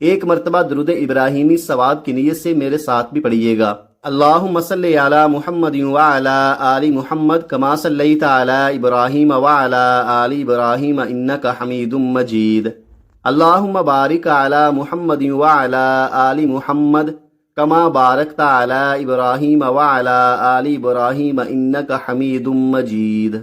ایک مرتبہ درود ابراہیمی ثواب کی نیت سے میرے ساتھ بھی پڑھیے گا۔ اللہم صلی علی محمد وعلی آل محمد کما صلیت علی ابراہیم وعلی آل ابراہیم انک حمید مجید۔ اللہم بارک علی محمد وعلی آل محمد کما بارکت علی ابراہیم وعلی آل ابراہیم انک حمید مجید۔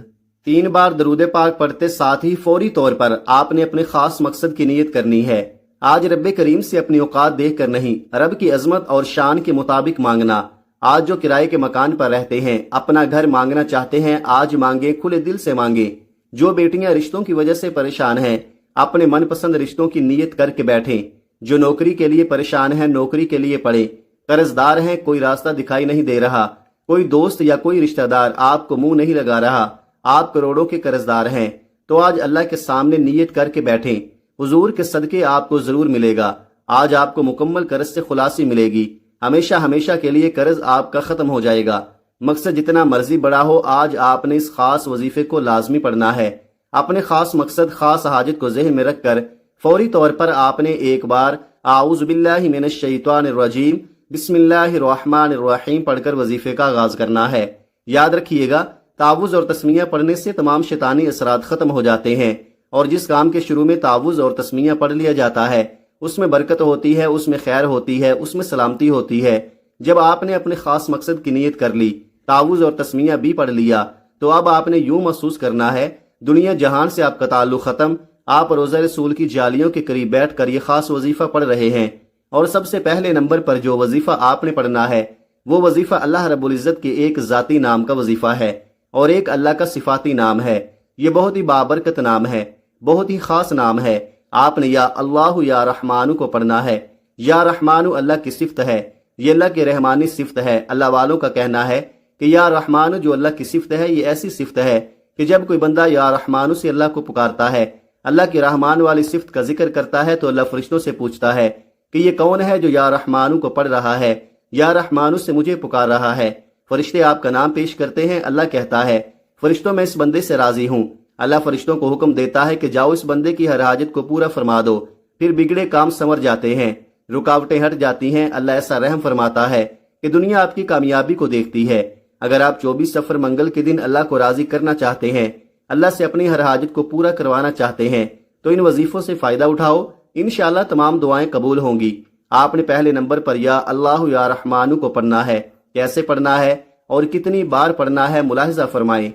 3 بار درود پاک پڑھتے ساتھ ہی فوری طور پر آپ نے اپنے خاص مقصد کی نیت کرنی ہے۔ آج رب کریم سے اپنی اوقات دیکھ کر نہیں، رب کی عظمت اور شان کے مطابق مانگنا۔ آج جو کرائے کے مکان پر رہتے ہیں، اپنا گھر مانگنا چاہتے ہیں، آج مانگیں، کھلے دل سے مانگیں۔ جو بیٹیاں رشتوں کی وجہ سے پریشان ہیں، اپنے من پسند رشتوں کی نیت کر کے بیٹھیں۔ جو نوکری کے لیے پریشان ہیں، نوکری کے لیے پڑھیں۔ قرض دار ہیں، کوئی راستہ دکھائی نہیں دے رہا، کوئی دوست یا کوئی رشتہ دار آپ کو منہ نہیں لگا رہا، آپ کروڑوں کے قرض دار ہیں، تو آج اللہ کے سامنے نیت کر کے بیٹھیں۔ حضور کے صدقے آپ کو ضرور ملے گا۔ آج آپ کو مکمل قرض سے خلاصی ملے گی، ہمیشہ ہمیشہ کے لیے قرض آپ کا ختم ہو جائے گا۔ مقصد جتنا مرضی بڑا ہو، آج آپ نے اس خاص وظیفے کو لازمی پڑھنا ہے۔ اپنے خاص مقصد، خاص حاجت کو ذہن میں رکھ کر فوری طور پر آپ نے ایک بار اعوذ باللہ من الشیطان الرجیم بسم اللہ الرحمن الرحیم پڑھ کر وظیفے کا آغاز کرنا ہے۔ یاد رکھیے گا، تعوذ اور تسمیہ پڑھنے سے تمام شیطانی اثرات ختم ہو جاتے ہیں، اور جس کام کے شروع میں تعوذ اور تسمیہ پڑھ لیا جاتا ہے، اس میں برکت ہوتی ہے، اس میں خیر ہوتی ہے، اس میں سلامتی ہوتی ہے۔ جب آپ نے اپنے خاص مقصد کی نیت کر لی، تعوذ اور تسمیہ بھی پڑھ لیا، تو اب آپ نے یوں محسوس کرنا ہے دنیا جہان سے آپ کا تعلق ختم۔ آپ روزہ رسول کی جالیوں کے قریب بیٹھ کر یہ خاص وظیفہ پڑھ رہے ہیں، اور سب سے پہلے نمبر پر جو وظیفہ آپ نے پڑھنا ہے، وہ وظیفہ اللہ رب العزت کے ایک ذاتی نام کا وظیفہ ہے اور ایک اللہ کا صفاتی نام ہے۔ یہ بہت ہی بابرکت نام ہے، بہت ہی خاص نام ہے۔ آپ نے یا اللہ یا رحمانو کو پڑھنا ہے۔ یا رحمانو اللہ کی صفت ہے، یہ اللہ کی رحمانی صفت ہے۔ اللہ والوں کا کہنا ہے کہ یا رحمانو جو اللہ کی صفت ہے، یہ ایسی صفت ہے کہ جب کوئی بندہ یا رحمانو سے اللہ کو پکارتا ہے، اللہ کی رحمان والی صفت کا ذکر کرتا ہے، تو اللہ فرشتوں سے پوچھتا ہے کہ یہ کون ہے جو یا رحمانو کو پڑھ رہا ہے، یا رحمانو سے مجھے پکار رہا ہے۔ فرشتے آپ کا نام پیش کرتے ہیں، اللہ کہتا ہے فرشتوں میں اس بندے سے راضی ہوں۔ اللہ فرشتوں کو حکم دیتا ہے کہ جاؤ اس بندے کی ہر حاجت کو پورا فرما دو۔ پھر بگڑے کام سنور جاتے ہیں، رکاوٹیں ہٹ جاتی ہیں۔ اللہ ایسا رحم فرماتا ہے کہ دنیا آپ کی کامیابی کو دیکھتی ہے۔ اگر آپ 24 سفر منگل کے دن اللہ کو راضی کرنا چاہتے ہیں، اللہ سے اپنی ہر حاجت کو پورا کروانا چاہتے ہیں، تو ان وظیفوں سے فائدہ اٹھاؤ، انشاءاللہ تمام دعائیں قبول ہوں گی۔ آپ نے پہلے نمبر پر یا اللہ یا رحمانو کو پڑھنا ہے۔ کیسے پڑھنا ہے اور کتنی بار پڑھنا ہے، ملاحظہ فرمائیں۔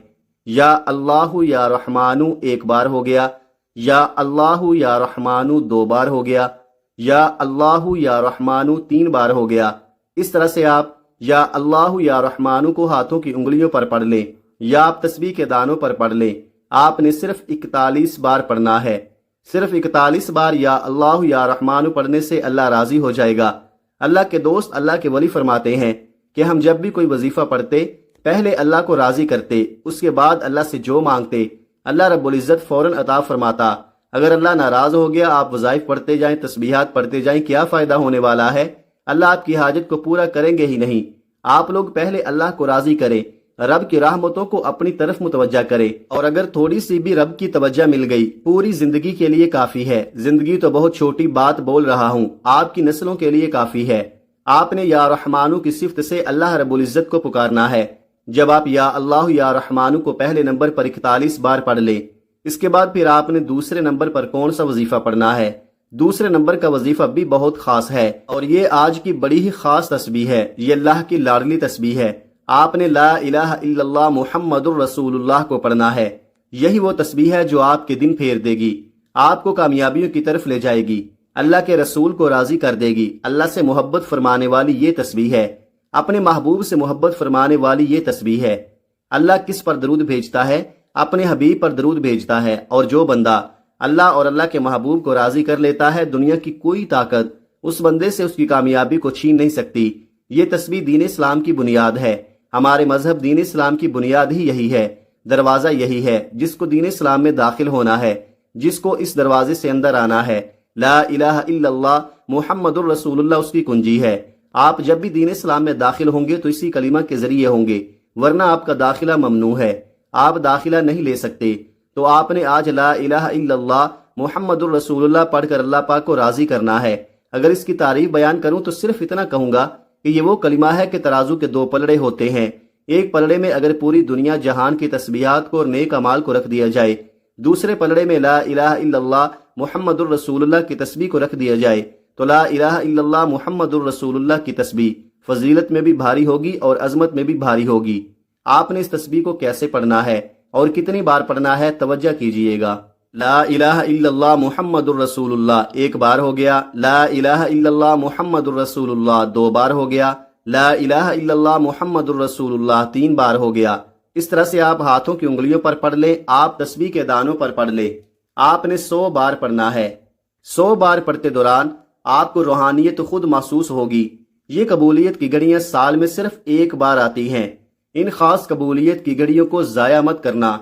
یا اللہ یا رحمانو 1 بار ہو گیا، یا اللہ یا رحمانو 2 بار ہو گیا، یا اللہ یا رحمانو 3 بار ہو گیا۔ اس طرح سے آپ یا اللہ یا رحمانو کو ہاتھوں کی انگلیوں پر پڑھ لیں، یا آپ تسبیح کے دانوں پر پڑھ لیں۔ آپ نے صرف 41 بار پڑھنا ہے۔ صرف 41 بار یا اللہ یا رحمانو پڑھنے سے اللہ راضی ہو جائے گا۔ اللہ کے دوست، اللہ کے ولی فرماتے ہیں کہ ہم جب بھی کوئی وظیفہ پڑھتے، پہلے اللہ کو راضی کرتے، اس کے بعد اللہ سے جو مانگتے، اللہ رب العزت فوراً عطا فرماتا۔ اگر اللہ ناراض ہو گیا، آپ وظائف پڑھتے جائیں، تسبیحات پڑھتے جائیں، کیا فائدہ ہونے والا ہے؟ اللہ آپ کی حاجت کو پورا کریں گے ہی نہیں۔ آپ لوگ پہلے اللہ کو راضی کریں، رب کی رحمتوں کو اپنی طرف متوجہ کرے، اور اگر تھوڑی سی بھی رب کی توجہ مل گئی، پوری زندگی کے لیے کافی ہے۔ زندگی تو بہت چھوٹی بات بول رہا ہوں، آپ کی نسلوں کے لیے کافی ہے۔ آپ نے یا رحمانو کی صفت سے اللہ رب العزت کو پکارنا ہے۔ جب آپ یا اللہ یا رحمانو کو پہلے نمبر پر 41 بار پڑھ لیں، اس کے بعد پھر آپ نے دوسرے نمبر پر کون سا وظیفہ پڑھنا ہے؟ دوسرے نمبر کا وظیفہ بھی بہت خاص ہے، اور یہ آج کی بڑی ہی خاص تسبیح ہے۔ یہ اللہ کی لاڈلی تسبیح ہے۔ آپ نے لا الہ الا اللہ محمد الرسول اللہ کو پڑھنا ہے۔ یہی وہ تسبیح ہے جو آپ کے دن پھیر دے گی، آپ کو کامیابیوں کی طرف لے جائے گی، اللہ کے رسول کو راضی کر دے گی۔ اللہ سے محبت فرمانے والی یہ تسبیح ہے، اپنے محبوب سے محبت فرمانے والی یہ تسبیح ہے۔ اللہ کس پر درود بھیجتا ہے؟ اپنے حبیب پر درود بھیجتا ہے، اور جو بندہ اللہ اور اللہ کے محبوب کو راضی کر لیتا ہے، دنیا کی کوئی طاقت اس بندے سے اس کی کامیابی کو چھین نہیں سکتی۔ یہ تسبیح دین اسلام کی بنیاد ہے۔ ہمارے مذہب دین اسلام کی بنیاد ہی یہی ہے، دروازہ یہی ہے۔ جس کو دین اسلام میں داخل ہونا ہے، جس کو اس دروازے سے اندر آنا ہے، لا الہ الا اللہ محمد الرسول اللہ اس کی کنجی ہے۔ آپ جب بھی دین اسلام میں داخل ہوں گے تو اسی کلمہ کے ذریعے ہوں گے، ورنہ آپ کا داخلہ ممنوع ہے، آپ داخلہ نہیں لے سکتے۔ تو آپ نے آج لا الہ الا اللہ محمد الرسول اللہ پڑھ کر اللہ پاک کو راضی کرنا ہے۔ اگر اس کی تعریف بیان کروں تو صرف اتنا کہوں گا کہ یہ وہ کلمہ ہے کہ ترازو کے دو پلڑے ہوتے ہیں، ایک پلڑے میں اگر پوری دنیا جہان کی تسبیحات کو اور نیک اعمال کو رکھ دیا جائے، دوسرے پلڑے میں لا الہ الا اللہ محمد الرسول اللہ کی تسبیح کو رکھ دیا جائے تو لا الہ الا اللہ محمد الرسول اللہ کی تسبیح فضیلت میں بھی بھاری ہوگی اور عظمت میں بھی بھاری ہوگی۔ آپ نے اس تسبیح کو کیسے پڑھنا ہے اور کتنی بار پڑھنا ہے توجہ کیجئے گا۔ لا الہ الا اللہ محمد الرسول اللہ ایک بار ہو گیا، لا الہ الا اللہ محمد الرسول اللہ دو بار ہو گیا، لا الہ الا اللہ محمد الرسول اللہ تین بار ہو گیا۔ اس طرح سے آپ ہاتھوں کی انگلیوں پر پڑھ لیں، آپ تسبیح کے دانوں پر پڑھ لیں۔ آپ نے 100 بار پڑھنا ہے۔ 100 بار پڑھتے دوران آپ کو روحانیت خود محسوس ہوگی۔ یہ قبولیت کی گھڑیاں سال میں صرف ایک بار آتی ہیں، ان خاص قبولیت کی گھڑیوں کو ضائع مت کرنا۔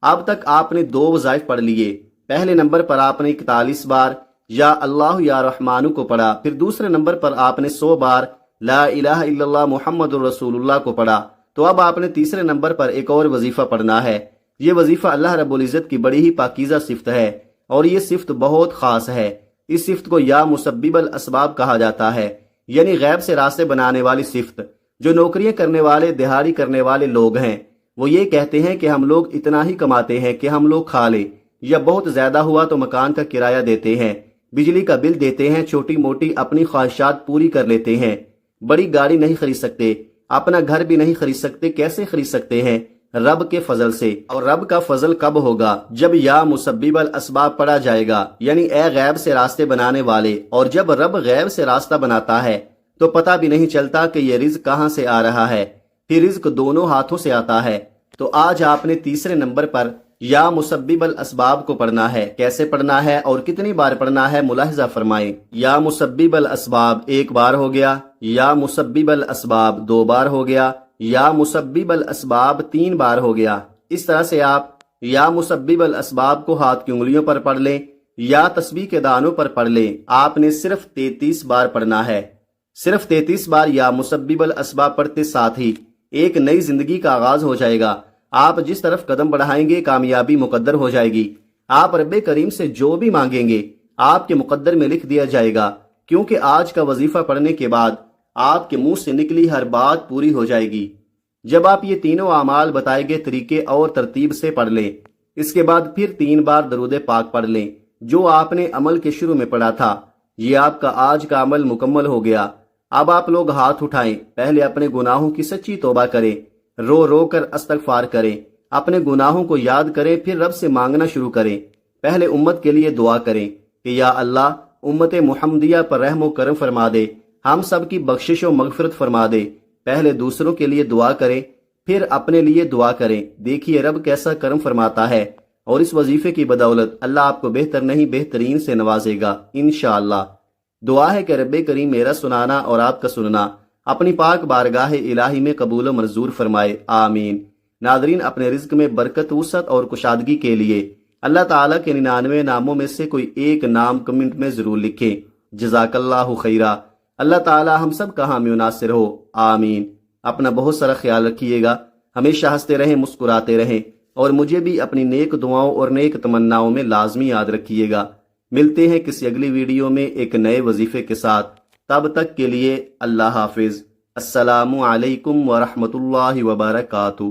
اب تک آپ نے 2 وظائف پڑھ لیے۔ پہلے نمبر پر آپ نے 41 بار یا اللہ یا رحمانو کو پڑھا، پھر دوسرے نمبر پر آپ نے 100 بار لا الہ الا اللہ محمد الرسول اللہ کو پڑھا، تو اب آپ نے تیسرے نمبر پر ایک اور وظیفہ پڑھنا ہے۔ یہ وظیفہ اللہ رب العزت کی بڑی ہی پاکیزہ صفت ہے اور یہ صفت بہت خاص ہے۔ اس صفت کو یا مسبب الاسباب کہا جاتا ہے، یعنی غیب سے راستے بنانے والی صفت۔ جو نوکریاں کرنے والے دہاڑی کرنے والے لوگ ہیں وہ یہ کہتے ہیں کہ ہم لوگ اتنا ہی کماتے ہیں کہ ہم لوگ کھا لیں، یا بہت زیادہ ہوا تو مکان کا کرایہ دیتے ہیں، بجلی کا بل دیتے ہیں، چھوٹی موٹی اپنی خواہشات پوری کر لیتے ہیں۔ بڑی گاڑی نہیں خرید سکتے، اپنا گھر بھی نہیں خرید سکتے۔ کیسے خرید سکتے ہیں؟ رب کے فضل سے۔ اور رب کا فضل کب ہوگا؟ جب یا مسبب الاسباب پڑھا جائے گا، یعنی اے غیب سے راستے بنانے والے۔ اور جب رب غیب سے راستہ بناتا ہے تو پتہ بھی نہیں چلتا کہ یہ رزق کہاں سے آ رہا ہے، پھر رزق دونوں ہاتھوں سے آتا ہے۔ تو آج آپ نے تیسرے نمبر پر یا مسبب الاسباب کو پڑھنا ہے۔ کیسے پڑھنا ہے اور کتنی بار پڑھنا ہے ملاحظہ فرمائیں۔ یا مسبب الاسباب ایک بار ہو گیا، یا مسبب الاسباب دو بار ہو گیا، یا مسبب الاسباب تین بار ہو گیا۔ اس طرح سے آپ یا مسبب الاسباب کو ہاتھ کی انگلیوں پر پڑھ لیں یا تسبیح کے دانوں پر پڑھ لیں۔ آپ نے صرف 33 بار پڑھنا ہے۔ صرف 33 بار یا مسبب الاسباب پڑھتے ساتھ ہی ایک نئی زندگی کا آغاز ہو جائے گا۔ آپ جس طرف قدم بڑھائیں گے کامیابی مقدر ہو جائے گی۔ آپ رب کریم سے جو بھی مانگیں گے آپ کے مقدر میں لکھ دیا جائے گا، کیونکہ آج کا وظیفہ پڑھنے کے بعد آپ کے منہ سے نکلی ہر بات پوری ہو جائے گی۔ جب آپ یہ تینوں اعمال بتائے گئے طریقے اور ترتیب سے پڑھ لیں، اس کے بعد پھر 3 بار درود پاک پڑھ لیں جو آپ نے عمل کے شروع میں پڑھا تھا۔ یہ آپ کا آج کا عمل مکمل ہو گیا۔ اب آپ لوگ ہاتھ اٹھائیں، پہلے اپنے گناہوں کی سچی توبہ کریں، رو رو کر استغفار کریں، اپنے گناہوں کو یاد کریں، پھر رب سے مانگنا شروع کریں۔ پہلے امت کے لیے دعا کریں کہ یا اللہ امت محمدیہ پر رحم و کرم فرما دے، ہم سب کی بخشش و مغفرت فرما دے۔ پہلے دوسروں کے لیے دعا کریں، پھر اپنے لیے دعا کریں۔ دیکھیے رب کیسا کرم فرماتا ہے، اور اس وظیفے کی بدولت اللہ آپ کو بہتر نہیں بہترین سے نوازے گا انشاءاللہ۔ دعا ہے کہ رب کریم میرا سنانا اور آپ کا سننا اپنی پاک بارگاہ الہی میں قبول و منظور فرمائے، آمین۔ ناظرین، اپنے رزق میں برکت، وسعت اور کشادگی کے لیے اللہ تعالیٰ کے 99 ناموں میں سے کوئی ایک نام کمنٹ میں ضرور لکھیں۔ جزاک اللہ خیرہ۔ اللہ تعالیٰ ہم سب کا حامی و ناصر ہو، آمین۔ اپنا بہت سارا خیال رکھیے گا، ہمیشہ ہنستے رہیں، مسکراتے رہیں، اور مجھے بھی اپنی نیک دعاؤں اور نیک تمناؤں میں لازمی یاد رکھیے گا۔ ملتے ہیں کسی اگلی ویڈیو میں ایک نئے وظیفے کے ساتھ، تب تک کے لیے اللہ حافظ۔ السلام علیکم ورحمۃ اللہ وبرکاتہ۔